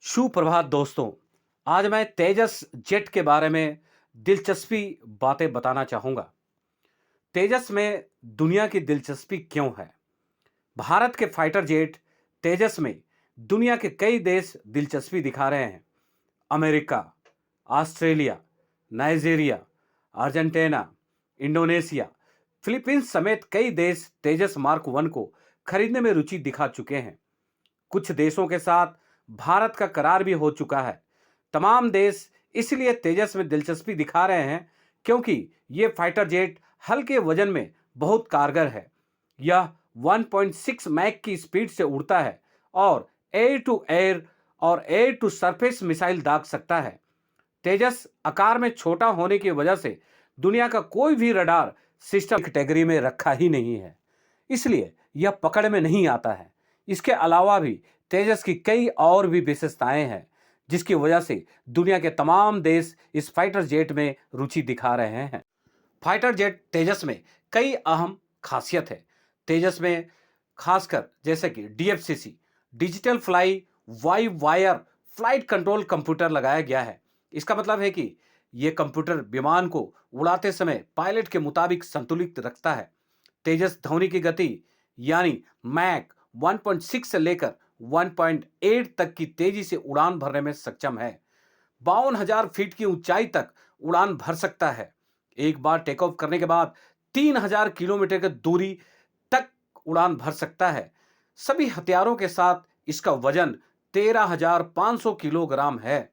सुप्रभात दोस्तों। आज मैं तेजस जेट के बारे में दिलचस्पी बातें बताना चाहूंगा। तेजस में दुनिया की दिलचस्पी क्यों है? भारत के फाइटर जेट तेजस में दुनिया के कई देश दिलचस्पी दिखा रहे हैं। America, Australia, Nigeria, Argentina, Indonesia, Philippines समेत कई देश तेजस मार्क वन को खरीदने में रुचि दिखा चुके हैं। कुछ देशों के साथ भारत का करार भी हो चुका है। तमाम देश इसलिए तेजस में दिलचस्पी दिखा रहे हैं क्योंकि ये फाइटर जेट हल्के वजन में बहुत कारगर है। यह 1.6 मैक की स्पीड से उड़ता है और एयर टू एयर और एयर टू सरफेस मिसाइल दाग सकता है। तेजस आकार में छोटा होने की वजह से दुनिया का कोई भी रडार सिस्टम कैटेगरी में रखा ही नहीं है, इसलिए यह पकड़ में नहीं आता है। इसके अलावा भी तेजस की कई और भी विशेषताएं हैं जिसकी वजह से दुनिया के तमाम देश इस फाइटर जेट में रुचि दिखा रहे हैं। फाइटर जेट तेजस में कई अहम खासियत है। तेजस में खासकर जैसे कि DFCC digital fly by wire flight control computer लगाया गया है। इसका मतलब है कि यह कंप्यूटर विमान को उड़ाते समय पायलट के मुताबिक संतुलित रखता है। तेजस ध्वनि की गति यानी मैक 1.6 से लेकर 1.8 तक की तेजी से उड़ान भरने में सक्षम है। 52,000 फीट की ऊंचाई तक उड़ान भर सकता है। एक बार टेक ऑफ करने के बाद 3,000 किलोमीटर की दूरी तक उड़ान भर सकता है। सभी हथियारों के साथ इसका वजन 13,500 किलोग्राम है।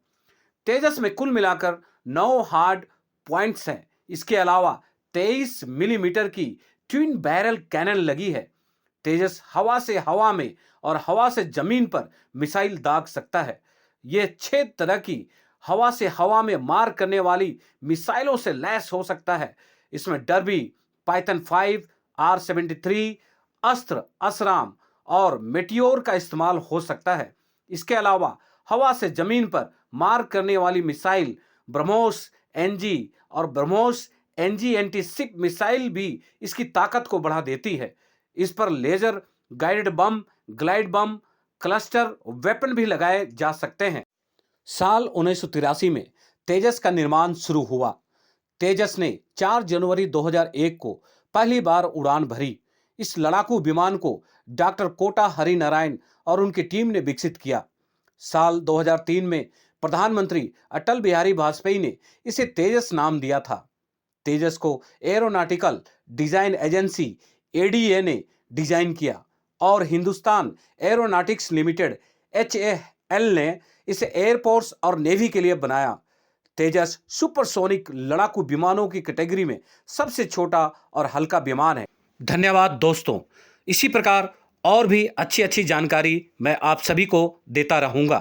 तेजस में कुल मिलाकर 9 हार्ड पॉइंट्स हैं। इसके अलावा 23 मिलीमीटर की ट्विन बैरल कैनन लगी है। तेजस हवा से हवा में और हवा से जमीन पर मिसाइल दाग सकता है। यह 6 तरह की हवा से हवा में मार करने वाली मिसाइलों से लैस हो सकता है। इसमें डर्बी, पाइथन 5, R-73, अस्त्र, असराम और मेटियोर का इस्तेमाल हो सकता है। इसके अलावा हवा से जमीन पर मार करने वाली मिसाइल ब्रह्मोस एनजी और ब्रह्मोस एनजी एंटी-शिप मिसाइल भी इसकी ताकत को बढ़ा देती है। इस पर laser guided bomb, glide bomb, cluster weapon भी लगाए जा सकते हैं। साल 1983 में तेजस का निर्माण शुरू हुआ। तेजस ने 4 जनवरी 2001 को पहली बार उड़ान भरी। इस लड़ाकू विमान को डॉक्टर कोटा हरिनारायण और उनकी टीम ने विकसित किया। साल 2003 में प्रधानमंत्री अटल बिहारी वाजपेयी ने इसे तेजस नाम दिया था। तेजस को एरोनॉटिकल डिजाइन एजेंसी एडीए ने डिजाइन किया और हिंदुस्तान एरोनॉटिक्स लिमिटेड HAL ने इसे एयरफोर्स और नेवी के लिए बनाया। तेजस सुपरसोनिक लड़ाकू विमानों की कैटेगरी में सबसे छोटा और हल्का विमान है। धन्यवाद दोस्तों। इसी प्रकार और भी अच्छी अच्छी जानकारी मैं आप सभी को देता रहूंगा।